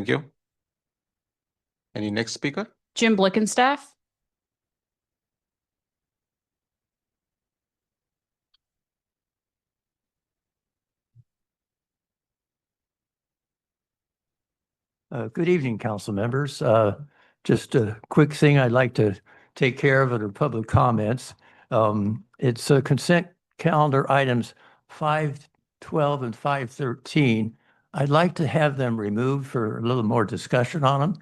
Thank you. Any next speaker? Jim Blickenstaff. Good evening, council members. Just a quick thing I'd like to take care of under public comments. It's consent calendar items 512 and 513. I'd like to have them removed for a little more discussion on them.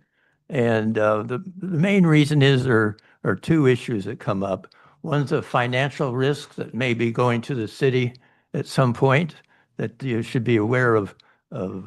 And the main reason is there are two issues that come up. One's a financial risk that may be going to the city at some point that you should be aware of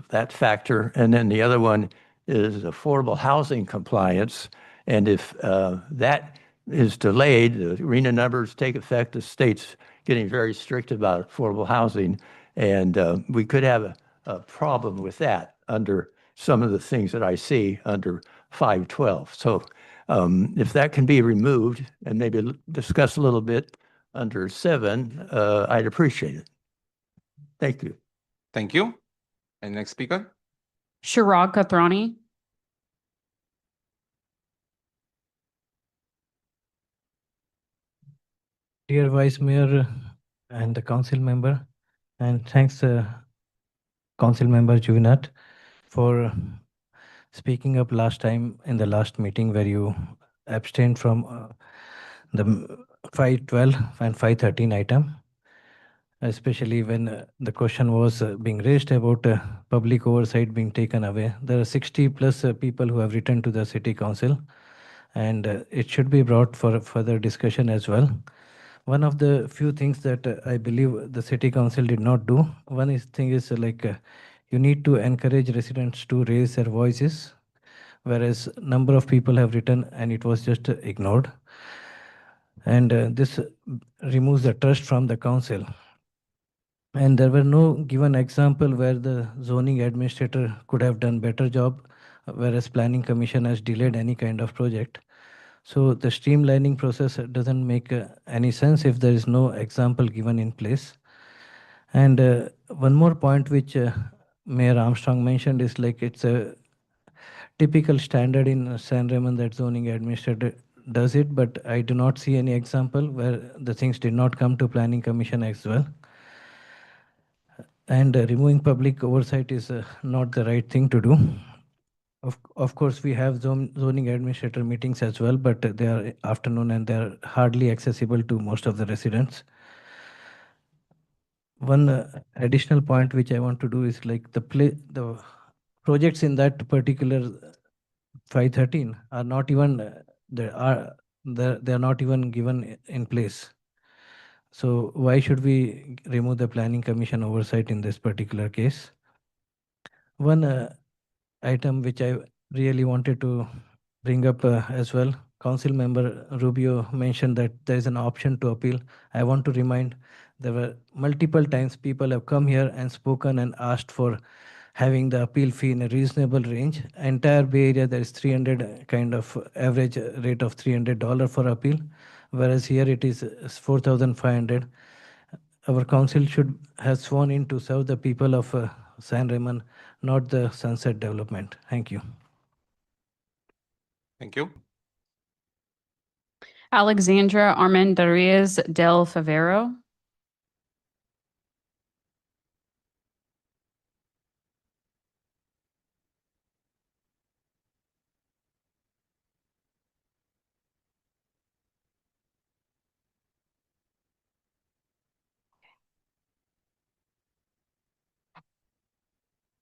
that factor. And then the other one is affordable housing compliance. And if that is delayed, the RENA numbers take effect, the state's getting very strict about affordable housing. And we could have a problem with that under some of the things that I see under 512. So if that can be removed and maybe discuss a little bit under 7, I'd appreciate it. Thank you. Thank you. And next speaker? Shirag Kathrani. Dear Vice Mayor and the council member, and thanks Council Member Juvenat for speaking up last time in the last meeting where you abstained from the 512 and 513 item, especially when the question was being raised about public oversight being taken away. There are 60 plus people who have written to the City Council, and it should be brought for further discussion as well. One of the few things that I believe the City Council did not do, thing is you need to encourage residents to raise their voices, whereas number of people have written and it was just ignored. And this removes the trust from the council. And there were no given example where the zoning administrator could have done better job, whereas planning commission has delayed any kind of project. So the streamlining process doesn't make any sense if there is no example given in place. And one more point which Mayor Armstrong mentioned is it's a typical standard in San Ramon that zoning administrator does it, but I do not see any example where the things did not come to planning commission as well. And removing public oversight is not the right thing to do. Of course, we have zoning administrator meetings as well, but they are afternoon and they are hardly accessible to most of the residents. One additional point which I want to do is the projects in that particular 513 are not even they are not even given in place. So why should we remove the planning commission oversight in this particular case? One item which I really wanted to bring up as well. Council member Rubio mentioned that there is an option to appeal. I want to remind there were multiple times people have come here and spoken and asked for having the appeal fee in a reasonable range. Entire Bay Area, there is 300 kind of average rate of $300 for appeal, whereas here it is 4,500. Our council should have sworn in to serve the people of San Ramon, not the Sunset Development. Thank you. Thank you. Alexandra Armendariz del Favero.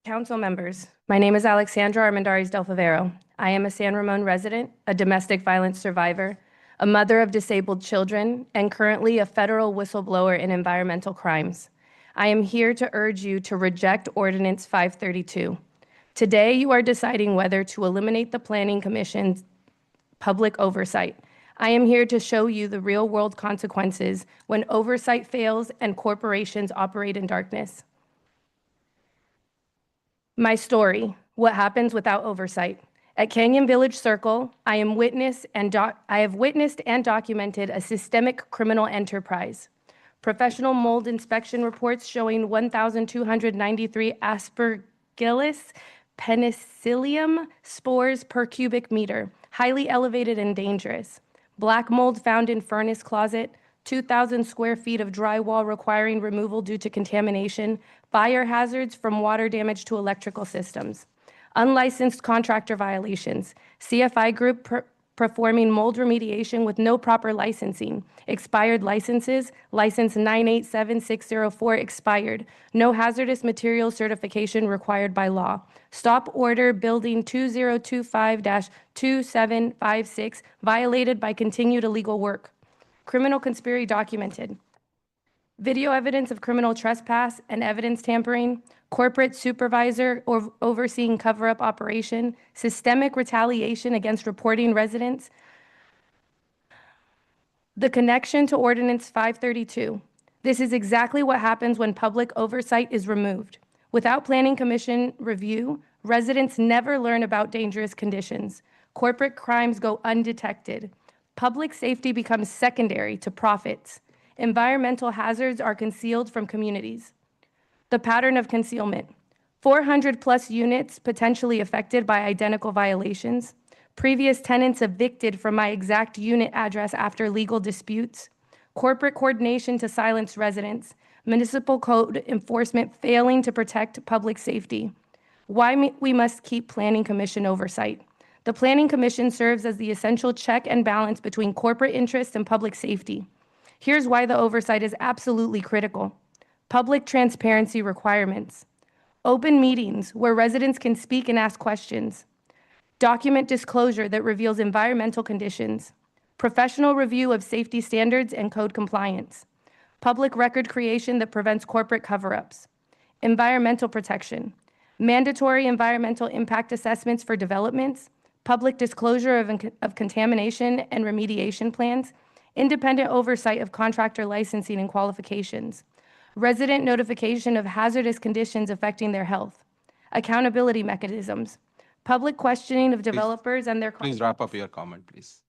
Council members, my name is Alexandra Armendariz del Favero. I am a San Ramon resident, a domestic violence survivor, a mother of disabled children, and currently a federal whistleblower in environmental crimes. I am here to urge you to reject Ordinance 532. Today, you are deciding whether to eliminate the Planning Commission's public oversight. I am here to show you the real-world consequences when oversight fails and corporations operate in darkness. My story, what happens without oversight. At Canyon Village Circle, I have witnessed and documented a systemic criminal enterprise. Professional mold inspection reports showing 1,293 aspergillus penicillium spores per cubic meter, highly elevated and dangerous. Black mold found in furnace closet, 2,000 square feet of drywall requiring removal due to contamination, fire hazards from water damage to electrical systems. Unlicensed contractor violations, CFI group performing mold remediation with no proper licensing, expired licenses, license 987604 expired, no hazardous material certification required by law. Stop order building 2025-2756 violated by continued illegal work. Criminal conspiracy documented. Video evidence of criminal trespass and evidence tampering, corporate supervisor or overseeing cover-up operation, systemic retaliation against reporting residents. The connection to Ordinance 532. This is exactly what happens when public oversight is removed. Without Planning Commission review, residents never learn about dangerous conditions. Corporate crimes go undetected. Public safety becomes secondary to profits. Environmental hazards are concealed from communities. The pattern of concealment. 400+ units potentially affected by identical violations. Previous tenants evicted from my exact unit address after legal disputes. Corporate coordination to silence residents. Municipal code enforcement failing to protect public safety. Why we must keep Planning Commission oversight. The Planning Commission serves as the essential check and balance between corporate interests and public safety. Here's why the oversight is absolutely critical. Public transparency requirements. Open meetings where residents can speak and ask questions. Document disclosure that reveals environmental conditions. Professional review of safety standards and code compliance. Public record creation that prevents corporate cover-ups. Environmental protection. Mandatory environmental impact assessments for developments. Public disclosure of contamination and remediation plans. Independent oversight of contractor licensing and qualifications. Resident notification of hazardous conditions affecting their health. Accountability mechanisms. Public questioning of developers and their Please wrap up your comment, please.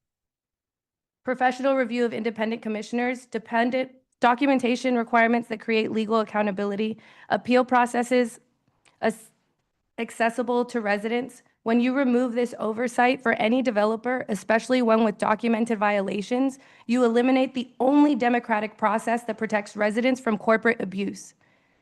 professional review of independent commissioners, dependent documentation requirements that create legal accountability, appeal processes accessible to residents. When you remove this oversight for any developer, especially one with documented violations, you eliminate the only democratic process that protects residents from corporate abuse.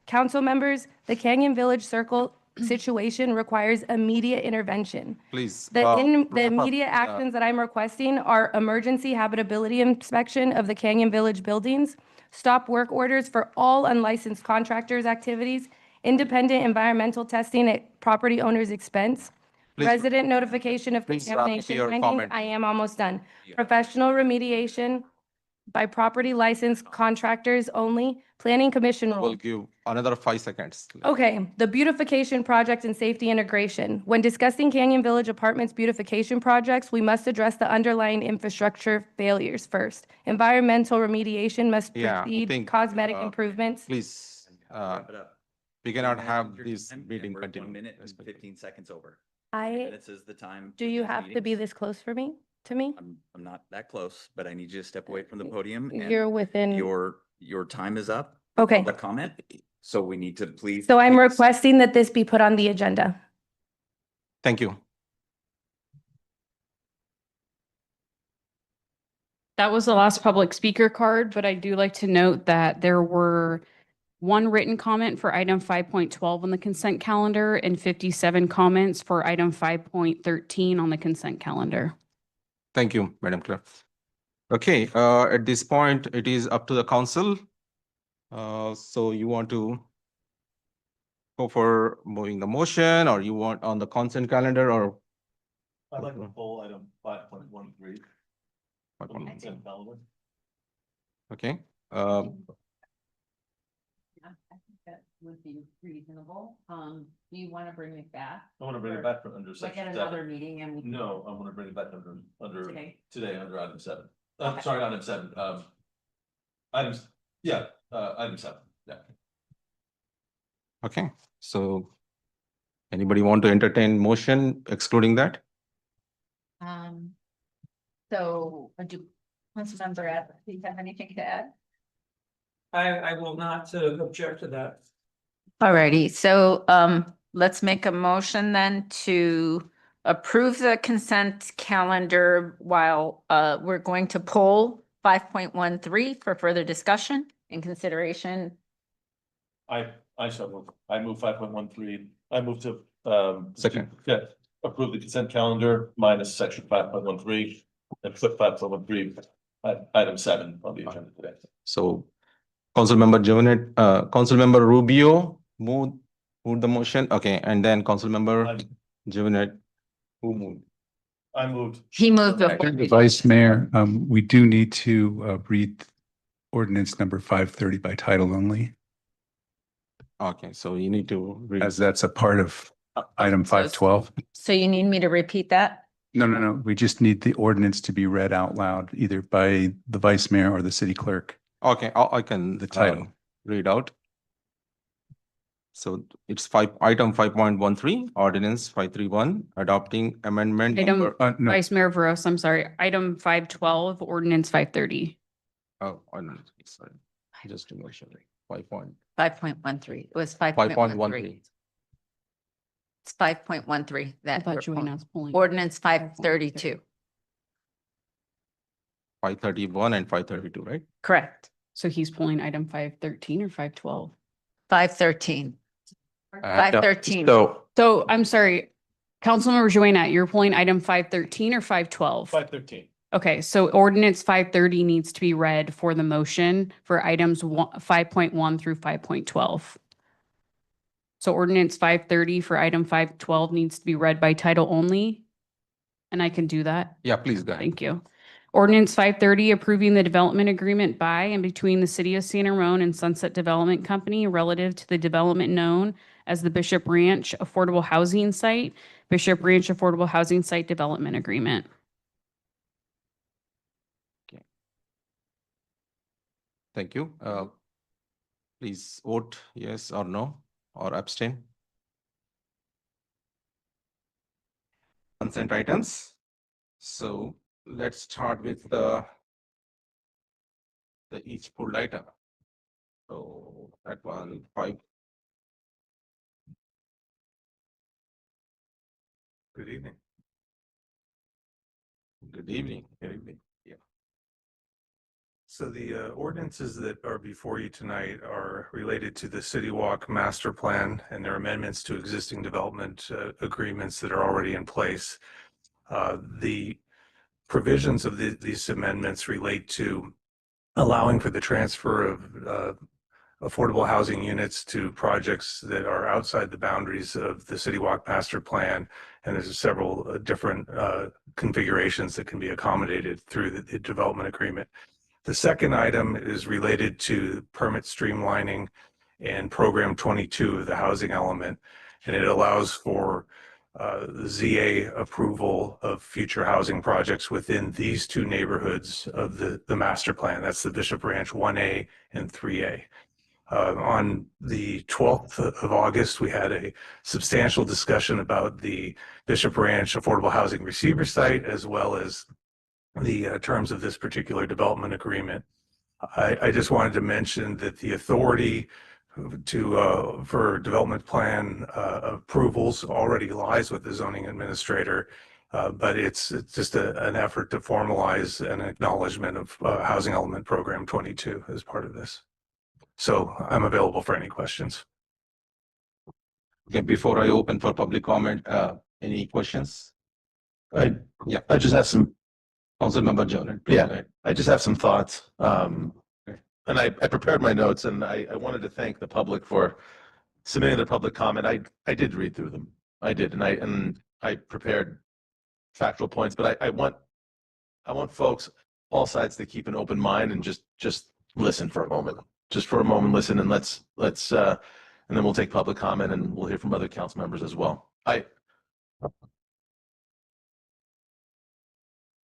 Council members, the Canyon Village Circle situation requires immediate intervention. Please. The wrap up. immediate actions that I'm requesting are emergency habitability inspection of the Canyon Village buildings, stop work orders for all unlicensed contractors' activities, independent environmental testing at property owners' expense, Please- resident notification of Please wrap up contamination your findings. comment. I am almost done. Professional remediation by property licensed contractors only. Planning Commission rule. We'll give another 5 seconds. Okay, the beautification project and safety integration. When discussing Canyon Village Apartments beautification projects, we must address the underlying infrastructure failures first. Environmental remediation must Yeah, I precede think, cosmetic improvements. Please, Wrap it up. we cannot You're have managing your this time, and meeting we're at continue. 1 minute and 15 seconds over. I, This is the time. do for you these have to be meetings. this close for me, to me? I'm not that close, but I need you to step away from the podium You're and within, your time is up. okay. The comment, so we need to please. So I'm please- requesting that this be put on the agenda. Thank you. That was the last public speaker card, but I do like to note that there were one written comment for item 5.12 on the consent calendar and 57 comments for item 5.13 on the consent calendar. Thank you, Madam Clerk. Okay, at this point, it is up to the council. So you want to go for moving the motion, or you want on the consent calendar, or? I'd like to pull item 5.13. Consent calendar. Okay, Yeah, I think that would be reasonable. Do you want to bring it back? I want to bring it back for under Like section at 7. another meeting and we. No, I want to bring it back under Today. today under item 7. Okay. Sorry, item 7. Items, yeah, item 7, yeah. okay, so anybody want to entertain motion excluding that? So do Councilmember, do you have anything to add? I will not object to that. Alrighty, so let's make a motion then to approve the consent calendar while we're going to pull 5.13 for further discussion and consideration. I shall move. I move 5.13. I move to Second. yeah, approve the consent calendar minus section 5.13 and put 5.13 at item 7 on the agenda today. So Councilmember Juvenile, Councilmember Rubio moved the motion. Okay, and then Councilmember Juvenile, who moved? I moved. He moved Okay. before. Vice Mayor, we do need to read ordinance number 530 by title only, Okay, so you need to read. as that's a part of item 512. So you need me to repeat that? No. We just need the ordinance to be read out loud, either by the Vice Mayor or the city clerk. Okay, I can The title. read out. So it's item 5.13, ordinance 531, adopting amendment Item- number. No, Vice Mayor Veros, I'm sorry, item 512, ordinance 530. Oh, I don't know, sorry. Just to make sure, 5.13. 5.13. It was 5.13. It's 5.13 I that thought we're you were pulling. not pulling. Ordinance 532, 531 and 532, right? correct. So he's pulling item 513 or 512? 513. 513. So I'm sorry, Councilmember Joanna, you're pulling item 513 or 512? 513. Okay, so ordinance 530 needs to be read for the motion for items 5.1 through 5.12. So ordinance 530 for item 512 needs to be read by title only. And I can do that. Yeah, please go ahead. Thank you. Ordinance 530 approving the development agreement by and between the City of San Ramon and Sunset Development Company relative to the development known as the Bishop Ranch Affordable Housing Site, Bishop Ranch Affordable Housing Site Development Agreement. Thank you. Please vote yes or no or abstain. Consent items. So let's start with the each pulled item. So that one, 5. Good evening. Good evening. Good evening. Yeah. So the ordinances that are before you tonight are related to the City Walk Master Plan and their amendments to existing development agreements that are already in place. The provisions of these amendments relate to allowing for the transfer of affordable housing units to projects that are outside the boundaries of the City Walk Master Plan. And there's several different configurations that can be accommodated through the development agreement. The second item is related to permit streamlining and program 22 of the housing element. And it allows for the ZA approval of future housing projects within these two neighborhoods of the master plan. That's the Bishop Ranch 1A and 3A. On the 12th of August, we had a substantial discussion about the Bishop Ranch Affordable Housing Receiver Site, as well as the terms of this particular development agreement. I just wanted to mention that the authority for development plan approvals already lies with the zoning administrator, but it's just an effort to formalize an acknowledgement of housing element program 22 as part of this. So I'm available for any questions. Okay, before I open for public comment, any questions? I just have some. Councilmember Jordan. Yeah. I just have some thoughts. And I prepared my notes, and I wanted to thank the public for submitting their public comment. I did read through them. I did, and I prepared factual points, but I want folks, all sides, to keep an open mind and just listen for a moment. Just for a moment, listen, and let's and then we'll take public comment, and we'll hear from other council members as well. I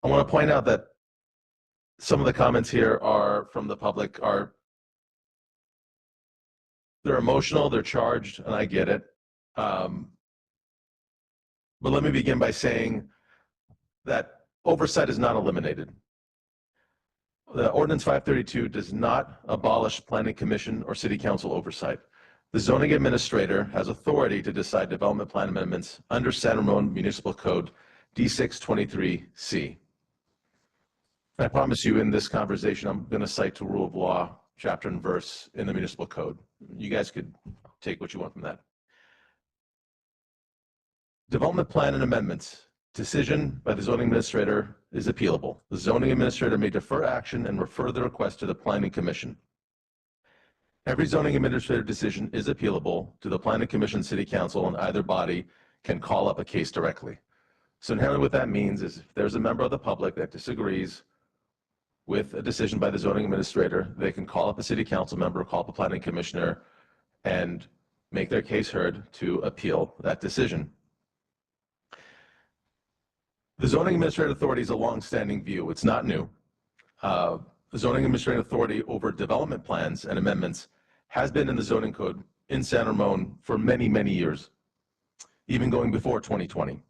want to point out that some of the comments here are from the public they're emotional, they're charged, and I get it. But let me begin by saying that oversight is not eliminated. The ordinance 532 does not abolish planning commission or city council oversight. The zoning administrator has authority to decide development plan amendments under San Ramon Municipal Code D623C. I promise you in this conversation, I'm going to cite to rule of law, chapter and verse in the municipal code. You guys could take what you want from that. Development plan and amendments. Decision by the zoning administrator is appealable. The zoning administrator may defer action and refer the request to the planning commission. Every zoning administrative decision is appealable to the planning commission, city council, and either body can call up a case directly. So inherently what that means is if there's a member of the public that disagrees with a decision by the zoning administrator, they can call up a city council member, call up a planning commissioner, and make their case heard to appeal that decision. The zoning administrative authority is a long-standing view. It's not new. The zoning administrative authority over development plans and amendments has been in the zoning code in San Ramon for many, many years, even going before 2020.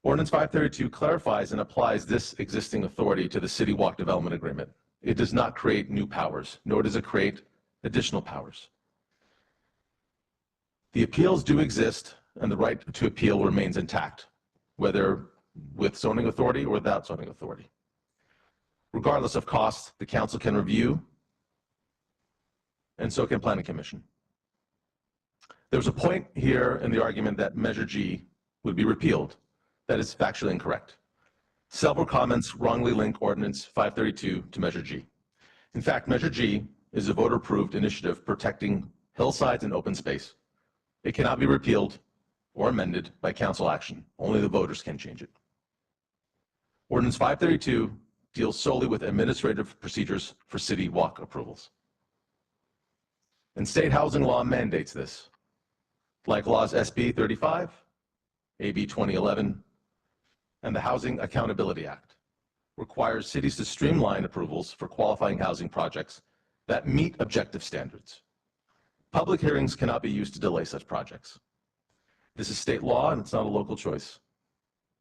Ordinance 532 clarifies and applies this existing authority to the City Walk Development Agreement. It does not create new powers, nor does it create additional powers. The appeals do exist, and the right to appeal remains intact, whether with zoning authority or without zoning authority. Regardless of cost, the council can review, and so can planning commission. There's a point here in the argument that Measure G would be repealed. That is factually incorrect. Several comments wrongly link Ordinance 532 to Measure G. In fact, Measure G is a voter-approved initiative protecting hillsides and open space. It cannot be repealed or amended by council action. Only the voters can change it. Ordinance 532 deals solely with administrative procedures for city walk approvals. And state housing law mandates this, like laws SB 35, AB 2011, and the Housing Accountability Act requires cities to streamline approvals for qualifying housing projects that meet objective standards. Public hearings cannot be used to delay such projects. This is state law and it's not a local choice.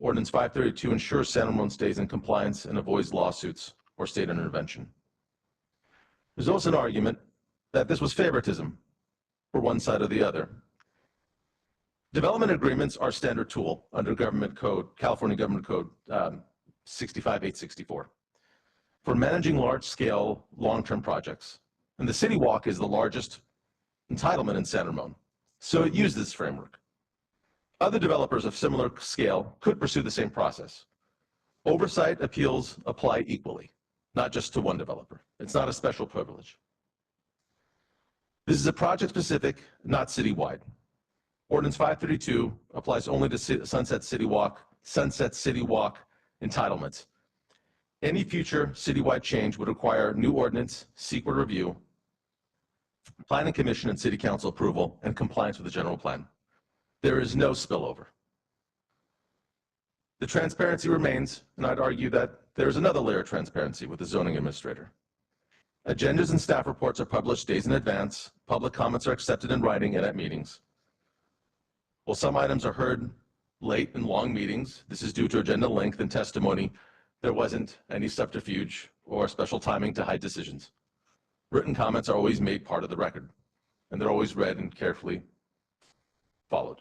Ordinance 532 ensures San Ramon stays in compliance and avoids lawsuits or state intervention. There's also an argument that this was favoritism for one side or the other. Development agreements are a standard tool under government code, California Government Code 65864 for managing large-scale, long-term projects. And the City Walk is the largest entitlement in San Ramon, so it used this framework. Other developers of similar scale could pursue the same process. Oversight appeals apply equally, not just to one developer. It's not a special privilege. This is a project-specific, not citywide. Ordinance 532 applies only to Sunset City Walk entitlements. Any future citywide change would require new ordinance, secret review, planning commission and city council approval, and compliance with the general plan. There is no spillover. The transparency remains, and I'd argue that there's another layer of transparency with the zoning administrator. Agendas and staff reports are published days in advance. Public comments are accepted in writing and at meetings. While some items are heard late in long meetings, this is due to agenda length and testimony. There wasn't any subterfuge or special timing to hide decisions. Written comments are always made part of the record, and they're always read and carefully followed.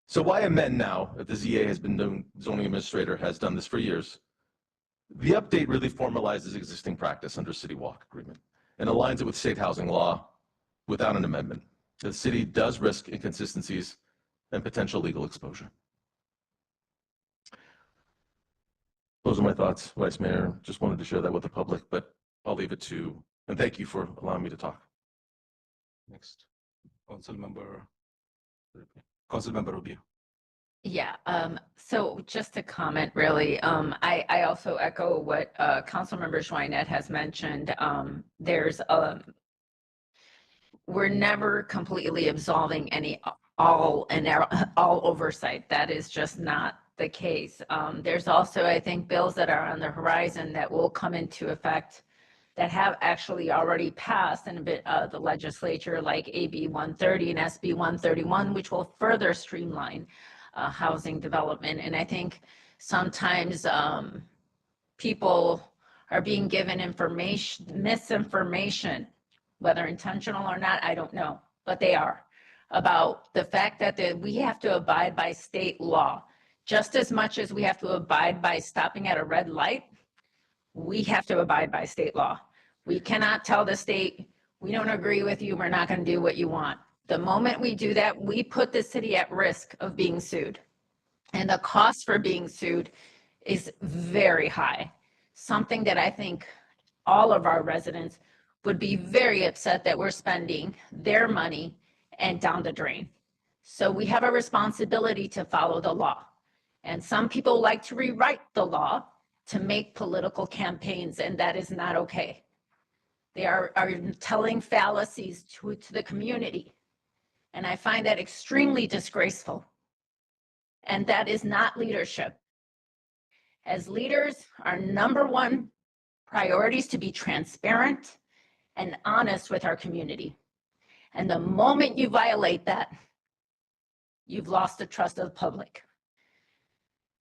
So why amend now if the ZA has been doing, zoning administrator has done this for years? The update really formalizes existing practice under City Walk Agreement and aligns it with state housing law without an amendment. The city does risk inconsistencies and potential legal exposure. Those are my thoughts, Vice Mayor. Just wanted to share that with the public, but I'll leave it to, and thank you for allowing me to talk. Next, Council Member Rubio. Yeah, so just to comment really, I also echo what Councilmember Schweinett has mentioned. We're never completely absolving all oversight. That is just not the case. There's also, I think, bills that are on the horizon that will come into effect that have actually already passed in a bit of the legislature, like AB 130 and SB 131, which will further streamline housing development. And I think sometimes people are being given misinformation whether intentional or not, I don't know, but they are, about the fact that we have to abide by state law. Just as much as we have to abide by stopping at a red light, we have to abide by state law. We cannot tell the state, we don't agree with you, we're not going to do what you want. The moment we do that, we put the city at risk of being sued. And the cost for being sued is very high. Something that I think all of our residents would be very upset that we're spending their money and down the drain. So we have a responsibility to follow the law. And some people like to rewrite the law to make political campaigns, and that is not okay. They are telling fallacies to the community. And I find that extremely disgraceful. And that is not leadership. As leaders, our number one priority is to be transparent and honest with our community. And the moment you violate that, you've lost the trust of the public.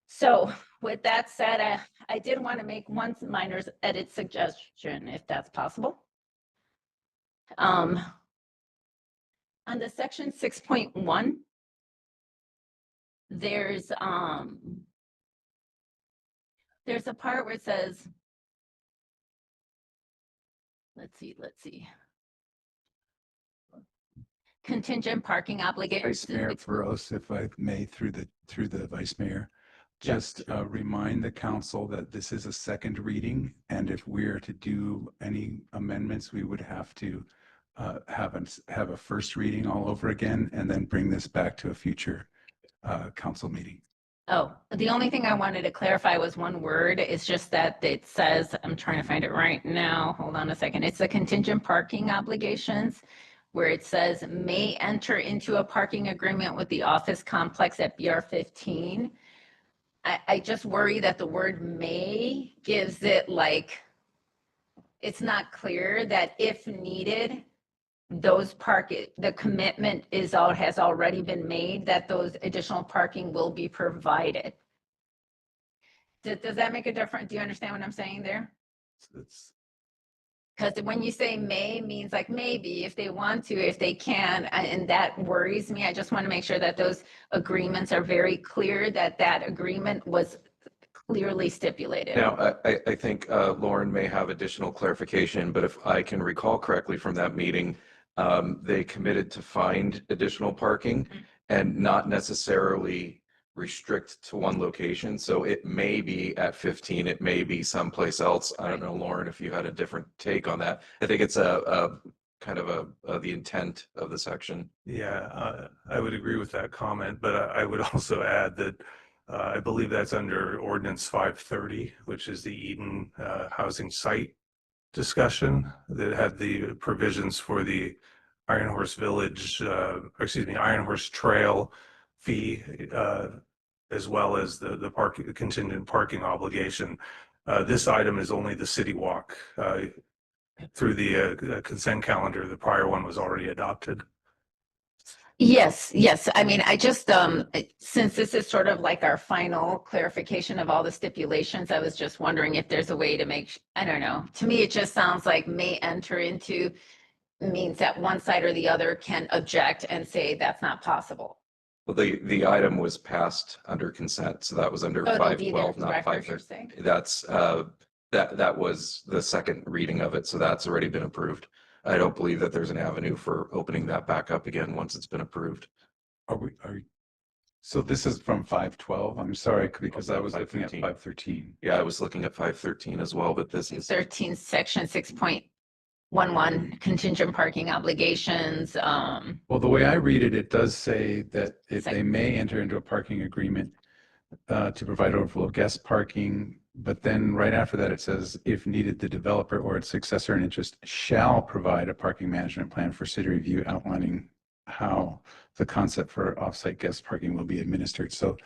So with that said, I did want to make one minor edit suggestion, if that's possible. On the section 6.1, there's a part where it says, let's see. Contingent parking obligations. Vice Mayor Feroz, if I may, through the Vice Mayor, just remind the council that this is a second reading, and if we're to do any amendments, we would have to have a first reading all over again, and then bring this back to a future council meeting. Oh, the only thing I wanted to clarify was one word. It's just that it says, I'm trying to find it right now. Hold on a second. It's the contingent parking obligations, where it says may enter into a parking agreement with the office complex at BR 15. I just worry that the word may gives it like, it's not clear that if needed, the commitment has already been made that those additional parking will be provided. Does that make a difference? Do you understand what I'm saying there? Because when you say may, means like maybe if they want to, if they can, and that worries me. I just want to make sure that those agreements are very clear, that agreement was clearly stipulated. Now, I think Lauren may have additional clarification, but if I can recall correctly from that meeting, they committed to find additional parking and not necessarily restrict to one location. So it may be at 15, it may be someplace else. I don't know, Lauren, if you had a different take on that. I think it's a kind of the intent of the section. Yeah, I would agree with that comment, but I would also add that I believe that's under ordinance 530, which is the Eden housing site discussion that had the provisions for the Iron Horse Village, Iron Horse Trail fee, as well as the contingent parking obligation. This item is only the city walk through the consent calendar. The prior one was already adopted. Yes. I mean, I just, since this is sort of like our final clarification of all the stipulations, I was just wondering if there's a way to make, I don't know. To me, it just sounds like may enter into means that one side or the other can object and say that's not possible. Well, the item was passed under consent, so that was under So it'll be there 512, for not record, you're 530. saying? That's that was the second reading of it, so that's already been approved. I don't believe that there's an avenue for opening that back up again once it's been approved. So this is from 512. I'm sorry, because I was looking at 513. 513. Yeah, I was looking at 513 as well, but this is 13, section 6.11, contingent parking obligations. Well, the way I read it, it does say that if they Second. may enter into a parking agreement to provide overflow guest parking, but then right after that, it says, if needed, the developer or its successor in interest shall provide a parking management plan for city review outlining how the concept for offsite guest parking will be administered. So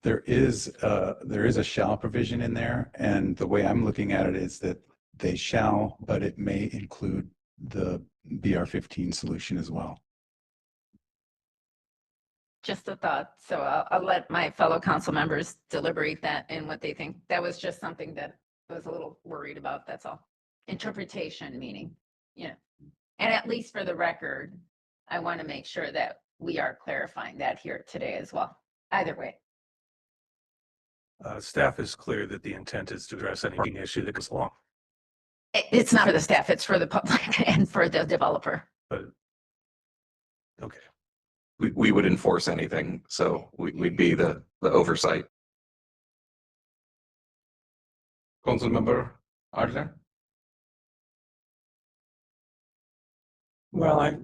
there is a shall provision in there, and the way I'm looking at it is that they shall, but it may include the BR 15 solution as well. Just a thought. So I'll let my fellow council members deliberate that and what they think. That was just something that I was a little worried about. That's all. Interpretation, meaning, And at least for the record, I want to make sure that we are clarifying that here today as well. Either way. Staff is clear that the intent is to address any parking issue that comes along. It's not for the staff, it's for the public and for the developer. But okay, We would enforce anything, so we'd be the oversight. Councilmember Adler? Well,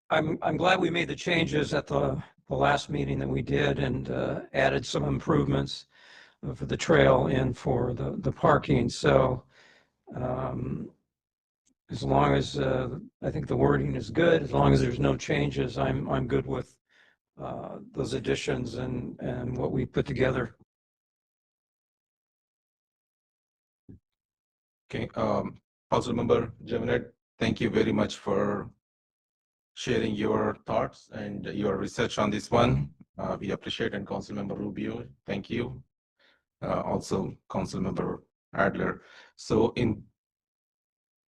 I'm glad we made the changes at the last meeting that we did and added some improvements for the trail and for the parking. So as long as I think the wording is good, as long as there's no changes, I'm good with those additions and what we put together. Okay, Councilmember Jaminet, thank you very much for sharing your thoughts and your research on this one. We appreciate, and Councilmember Rubio, thank you. Also, Councilmember Adler. So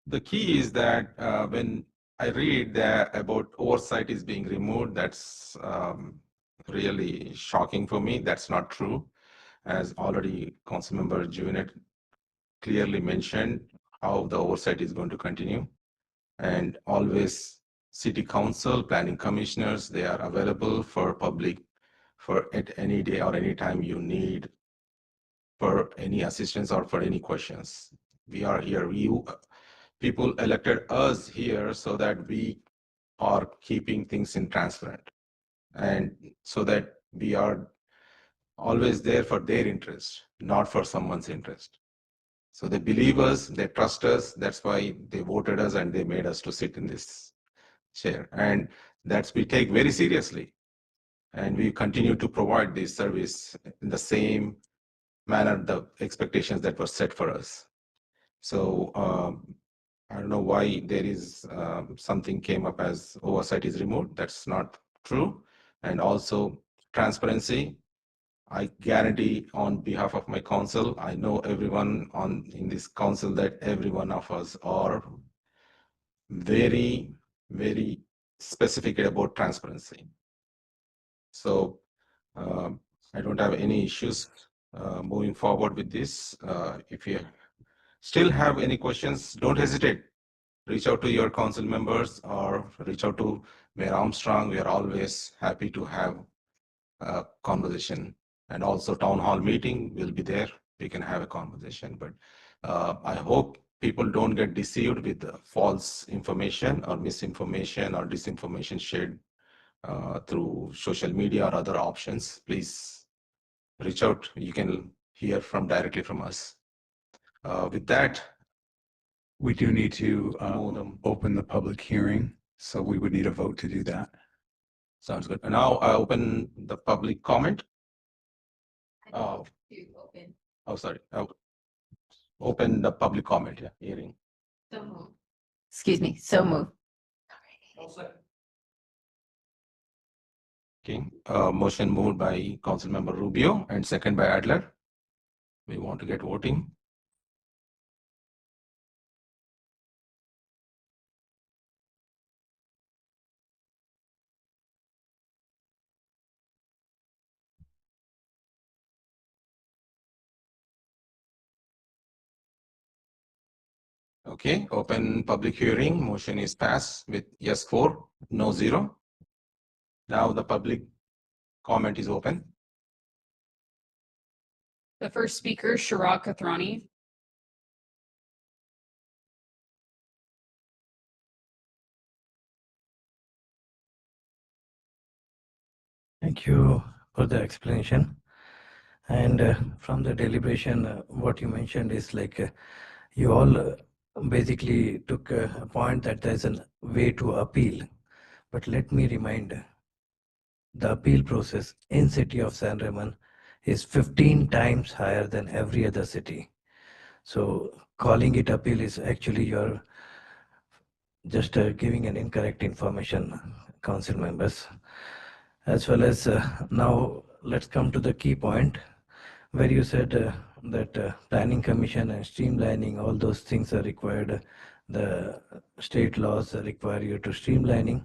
the key is that when I read that about oversight is being removed, that's really shocking for me. That's not true. As already Councilmember Jaminet clearly mentioned, how the oversight is going to continue. And always city council, planning commissioners, they are available for public for at any day or any time you need for any assistance or for any questions. We are here. People elected us here so that we are keeping things in transparent, and so that we are always there for their interest, not for someone's interest. So they believe us, they trust us. That's why they voted us and they made us to sit in this chair. And that's we take very seriously. And we continue to provide this service in the same manner, the expectations that were set for us. So I don't know why there is something came up as oversight is removed. That's not true. And also transparency. I guarantee on behalf of my council, I know everyone in this council that every one of us are very, very specific about transparency. So I don't have any issues moving forward with this. If you still have any questions, don't hesitate. Reach out to your council members or reach out to Mayor Armstrong. We are always happy to have a conversation. And also town hall meeting will be there. We can have a conversation. But I hope people don't get deceived with false information or misinformation or disinformation shared through social media or other options. Please reach out. You can hear directly from us. With that, We do need to open the public hearing, so we would need a vote to do that. sounds good. And now I open the public comment. Sorry. Open the public comment hearing. So move. Excuse me, so move. Okay, motion moved by Councilmember Rubio and second by Adler. We want to get voting. Okay, open public hearing. Motion is passed with yes 4, no 0. Now the public comment is open. The first speaker, Sharad Kathrani. Thank you for the explanation. And from the deliberation, what you mentioned is like you all basically took a point that there's a way to appeal. But let me remind, the appeal process in City of San Ramon is 15 times higher than every other city. So calling it appeal is actually you're just giving an incorrect information, council members. As well as now let's come to the key point where you said that planning commission and streamlining, all those things are required the state laws require you to streamlining,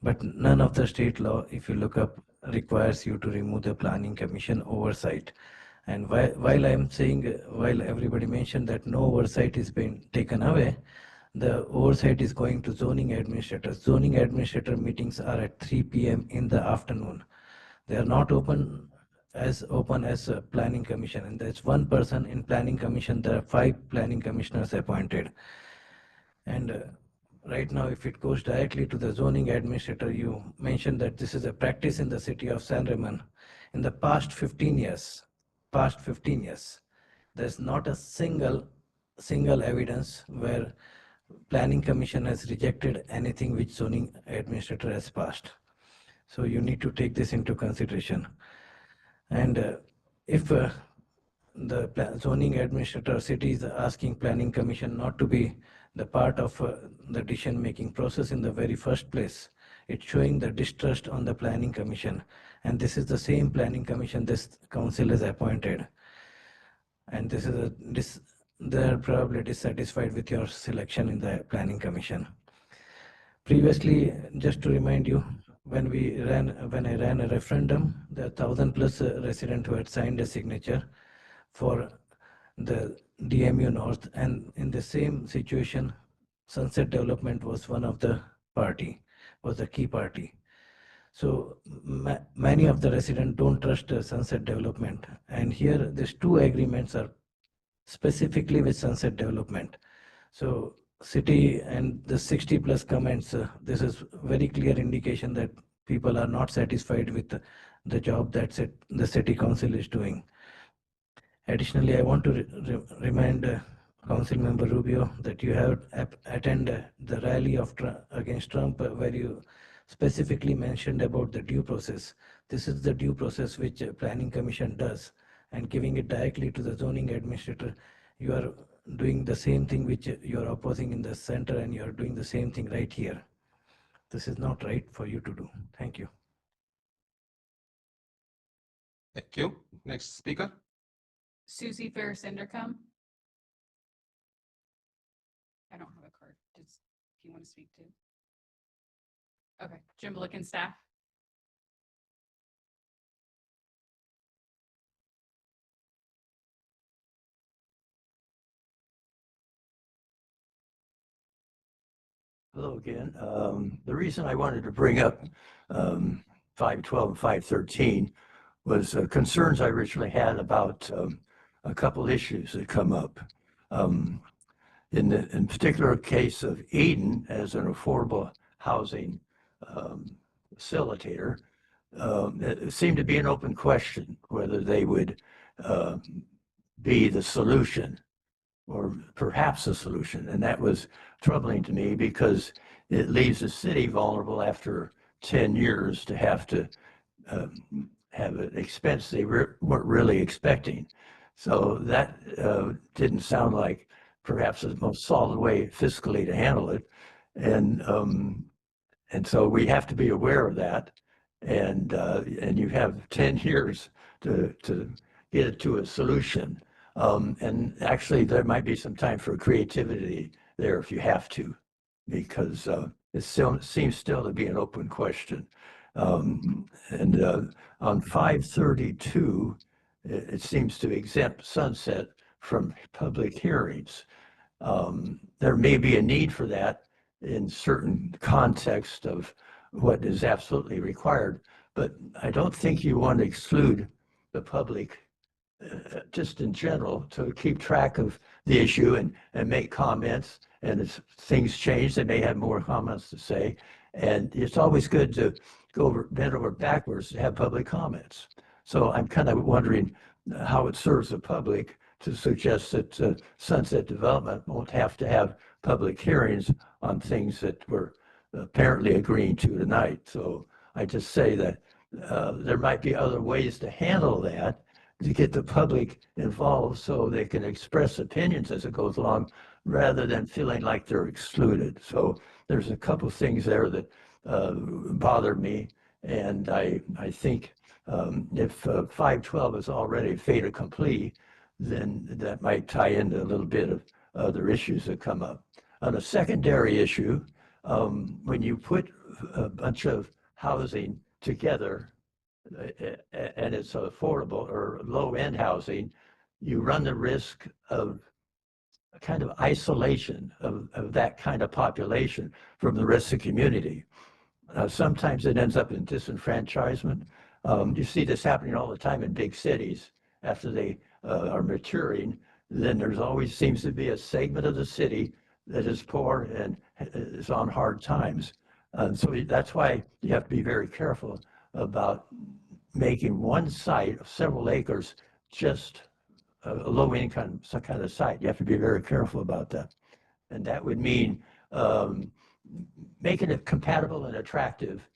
but none of the state law, if you look up, requires you to remove the planning commission oversight. And while I'm saying, while everybody mentioned that no oversight is being taken away, the oversight is going to zoning administrators. Zoning administrator meetings are at 3 p.m. in the afternoon. They are not open as a planning commission, and there's one person in planning commission. There are 5 planning commissioners appointed. And right now, if it goes directly to the zoning administrator, you mentioned that this is a practice in the city of San Ramon. In the past 15 years, there's not a single evidence where planning commission has rejected anything which zoning administrator has passed. So you need to take this into consideration. And if the zoning administrator city is asking planning commission not to be the part of the decision making process in the very first place, it's showing the distrust on the planning commission. And this is the same planning commission this council is appointed. And they're probably dissatisfied with your selection in the planning commission. Previously, just to remind you, when I ran a referendum, there are 1,000+ residents who had signed a signature for the DMU North, and in the same situation, Sunset Development was one of the key party. So many of the residents don't trust Sunset Development, and here these 2 agreements are specifically with Sunset Development. So city and the 60+ comments, this is very clear indication that people are not satisfied with the job that the city council is doing. Additionally, I want to remind Council Member Rubio that you have attended the rally against Trump, where you specifically mentioned about the due process. This is the due process which Planning Commission does, and giving it directly to the zoning administrator, you are doing the same thing which you are opposing in the center, and you are doing the same thing right here. This is not right for you to do. Thank you. Thank you. Next speaker. Susie Ferris Indercom. I don't have a card. Just if you want to speak to. Okay, Jim Blicken, staff. Hello again. The reason I wanted to bring up 512 and 513 was concerns I originally had about a couple issues that come up. In particular case of Eden as an affordable housing facilitator, it seemed to be an open question whether they would be the solution or perhaps a solution. And that was troubling to me because it leaves the city vulnerable after 10 years to have to have an expense they weren't really expecting. So that didn't sound like perhaps the most solid way fiscally to handle it. And so we have to be aware of that. And you have 10 years to get it to a solution. And actually, there might be some time for creativity there if you have to, because it still seems to be an open question. And on 532, it seems to exempt Sunset from public hearings. There may be a need for that in certain context of what is absolutely required, but I don't think you want to exclude the public just in general to keep track of the issue and make comments. And as things change, they may have more comments to say. And it's always good to go bend over backwards to have public comments. So I'm kind of wondering how it serves the public to suggest that Sunset Development won't have to have public hearings on things that we're apparently agreeing to tonight. So I just say that there might be other ways to handle that, to get the public involved so they can express opinions as it goes along rather than feeling like they're excluded. So there's a couple things there that bother me. And I think if 512 is already fait accompli, then that might tie into a little bit of other issues that come up. On a secondary issue, when you put a bunch of housing together and it's affordable or low-end housing, you run the risk of a kind of isolation of that kind of population from the rest of the community. Sometimes it ends up in disenfranchisement. You see this happening all the time in big cities after they are maturing. Then there's always seems to be a segment of the city that is poor and is on hard times. So that's why you have to be very careful about making one site of several acres just a low income some kind of site. You have to be very careful about that. And that would mean making it compatible and attractive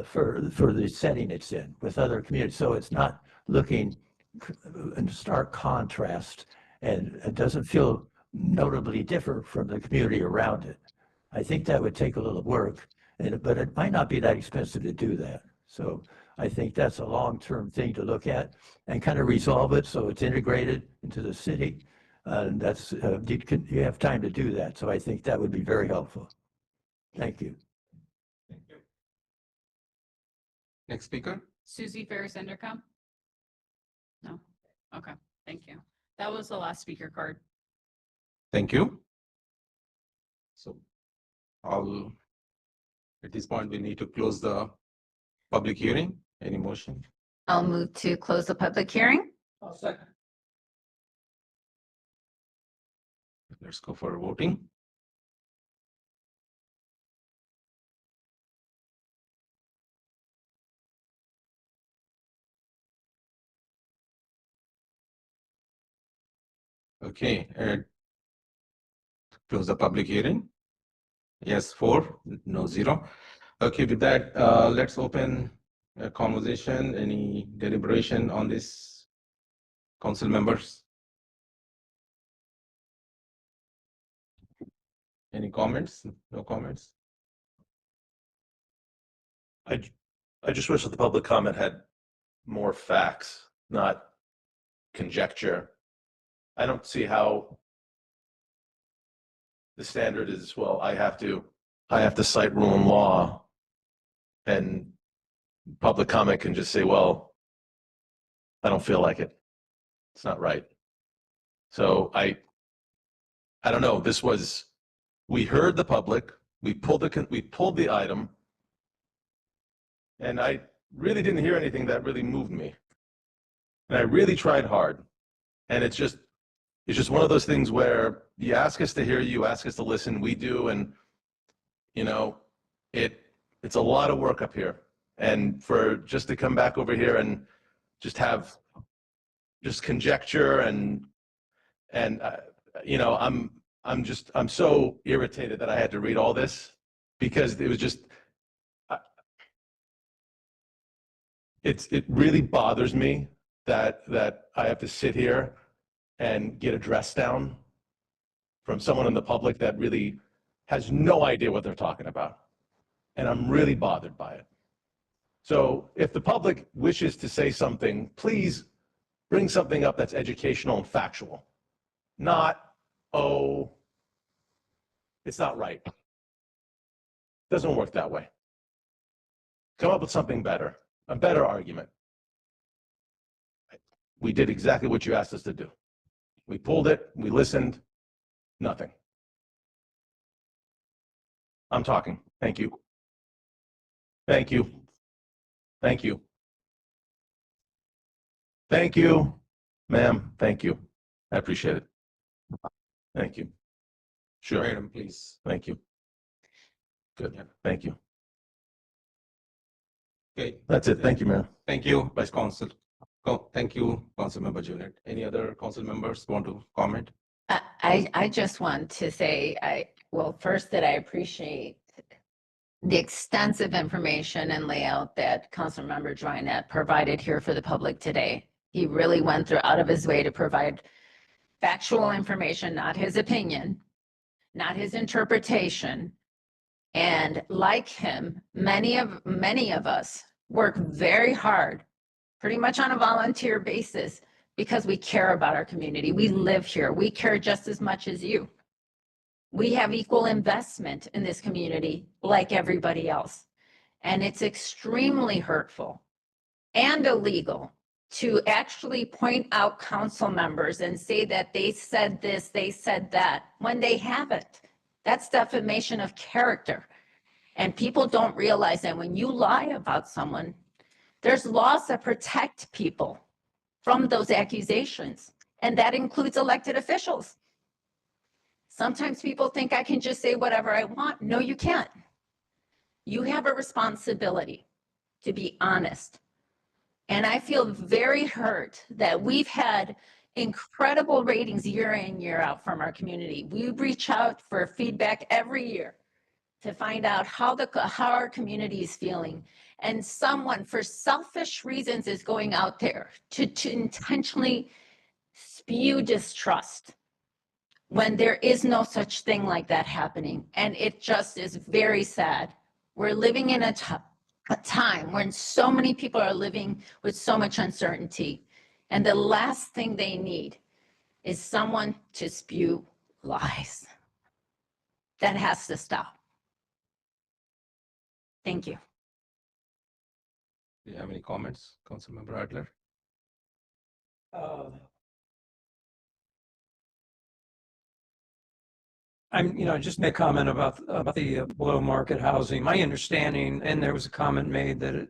for the setting it's in with other communities. So it's not looking in stark contrast and it doesn't feel notably different from the community around it. I think that would take a little work, but it might not be that expensive to do that. So I think that's a long-term thing to look at and kind of resolve it so it's integrated into the city. And that's you have time to do that. So I think that would be very helpful. Thank you. Thank you. Next speaker. Susie Ferris Endercombe? No? Okay, thank you. That was the last speaker card. Thank you. So at this point, we need to close the public hearing. Any motion? I'll move to close the public hearing. Let's go for voting. Okay, close the public hearing. Yes, 4, no 0. Okay, with that, let's open a conversation. Any deliberation on this, council members? Any comments? No comments? I just wish that the public comment had more facts, not conjecture. I don't see how the standard is, well, I have to cite rule and law, and public comment can just say, well, I don't feel like it. It's not right. So I don't know. We heard the public, we pulled the item, and I really didn't hear anything that really moved me. And I really tried hard. And it's just one of those things where you ask us to hear you, ask us to listen, we do, and you know, it's a lot of work up here. And for just to come back over here and just have just conjecture and you know, I'm so irritated that I had to read all this because it was just it really bothers me that I have to sit here and get a dress down from someone in the public that really has no idea what they're talking about. And I'm really bothered by it. So if the public wishes to say something, please bring something up that's educational and factual. Not, oh, it's not right. Doesn't work that way. Come up with something better, a better argument. We did exactly what you asked us to do. We pulled it, we listened, nothing. I'm talking. Thank you. Thank you. Thank you. Thank you, ma'am. Thank you. I appreciate it. Thank you. Sure. Madam, please. Thank you. Good. Yeah. Thank you. Okay. That's it. Thank you, Mayor. Thank you, Vice Council. Thank you, Council Member Junet. Any other council members want to comment? I just want to say, first that I appreciate the extensive information and layout that Councilmember Joynet provided here for the public today. He really went out of his way to provide factual information, not his opinion, not his interpretation. And like him, many of us work very hard, pretty much on a volunteer basis, because we care about our community. We live here. We care just as much as you. We have equal investment in this community like everybody else. And it's extremely hurtful and illegal to actually point out council members and say that they said this, they said that, when they haven't. That's defamation of character. And people don't realize that when you lie about someone, there's laws that protect people from those accusations. And that includes elected officials. Sometimes people think I can just say whatever I want. No, you can't. You have a responsibility to be honest. And I feel very hurt that we've had incredible ratings year in, year out from our community. We reach out for feedback every year to find out how our community is feeling. And someone, for selfish reasons, is going out there to intentionally spew distrust when there is no such thing like that happening. And it just is very sad. We're living in a time when so many people are living with so much uncertainty. And the last thing they need is someone to spew lies. That has to stop. Thank you. Do you have any comments, Councilmember Adler? Just make a comment about the below market housing. My understanding, and there was a comment made that it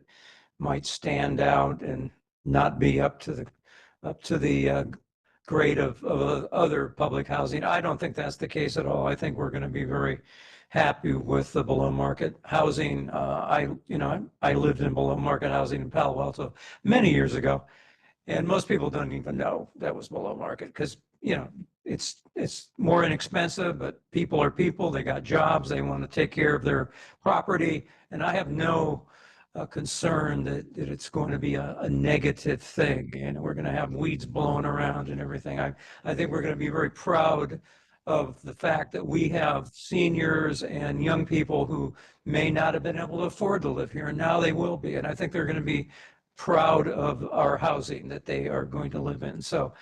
might stand out and not be up to the grade of other public housing. I don't think that's the case at all. I think we're going to be very happy with the below market housing. I lived in below market housing in Palo Alto many years ago, and most people don't even know that was below market because, it's more inexpensive, but people are people. They got jobs. They want to take care of their property. And I have no concern that it's going to be a negative thing. And we're going to have weeds blowing around and everything. I think we're going to be very proud of the fact that we have seniors and young people who may not have been able to afford to live here, and now they will be. And I think they're going to be proud of our housing that they are going to live in. So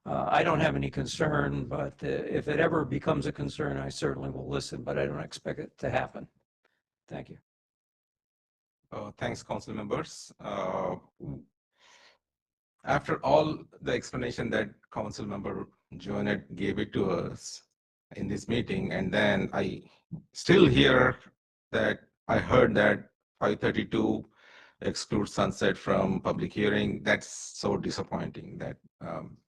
I don't have any concern, but if it ever becomes a concern, I certainly will listen, but I don't expect it to happen. Thank you. Thanks, council members. After all the explanation that council member Joanette gave it to us in this meeting, and then I still hear that I heard that 532 exclude sunset from public hearing. That's so disappointing that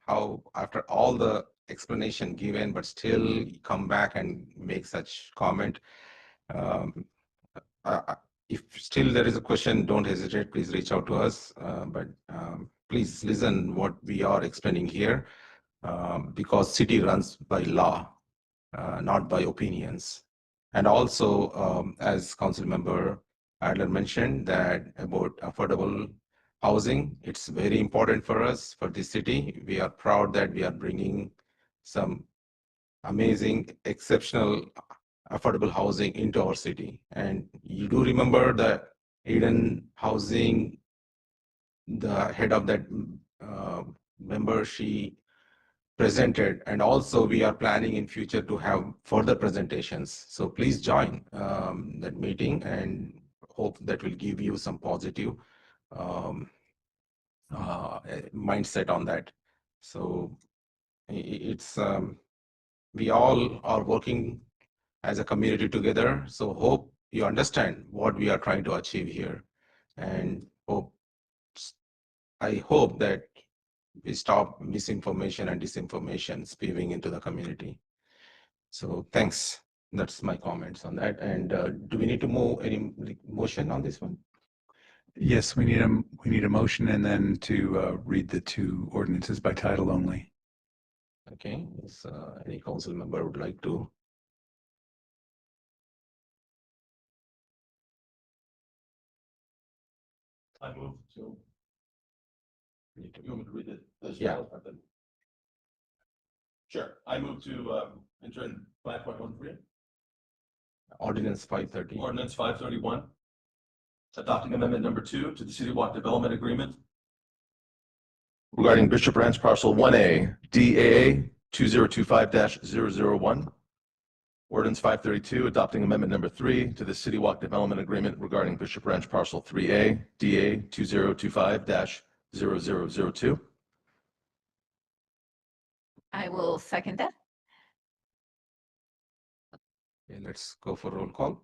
how after all the explanation given, but still come back and make such comment. If still there is a question, don't hesitate, please reach out to us. But please listen what we are explaining here, because city runs by law, not by opinions. And also, as council member Adler mentioned, that about affordable housing, it's very important for us, for this city. We are proud that we are bringing some amazing, exceptional affordable housing into our city. And you do remember the Eden Housing, the head of that member, she presented, and also we are planning in future to have further presentations. So please join that meeting, and hope that will give you some positive mindset on that. So it's we all are working as a community together. So hope you understand what we are trying to achieve here, and I hope that we stop misinformation and disinformation spewing into the community. So thanks. That's my comments on that. And do we need to move any motion on this one? Yes, we need a motion and then to read the two ordinances by title only. Okay, if any council member would like to. I move to. You want me to read it? Yeah. Sure. I move to enter in 5.13. Ordinance 530. Ordinance 531. Adopting amendment number 2 to the City Walk Development Agreement regarding Bishop Ranch Parcel 1A, DAA 2025-001. Ordinance 532, adopting amendment number 3 to the City Walk Development Agreement regarding Bishop Ranch Parcel 3A, DA 2025-0002. I will second that. Okay, let's go for roll call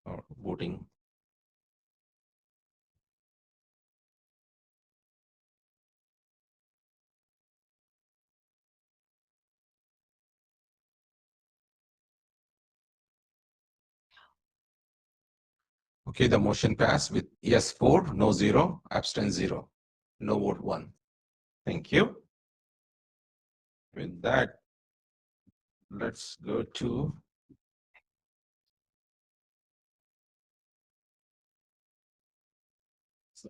or voting. Okay, the motion passed with yes 4, no 0, abstain 0, no vote 1. Thank you. With that, let's go to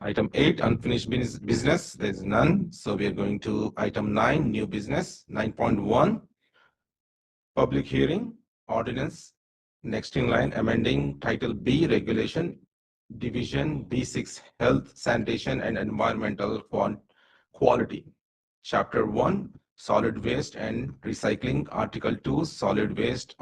item 8, unfinished business. There is none. So we are going to item 9, new business. 9.1, public hearing, ordinance. Next in line, amending Title B regulation, Division B6, health, sanitation, and environmental quality. Chapter 1, solid waste and recycling. Article 2, solid waste.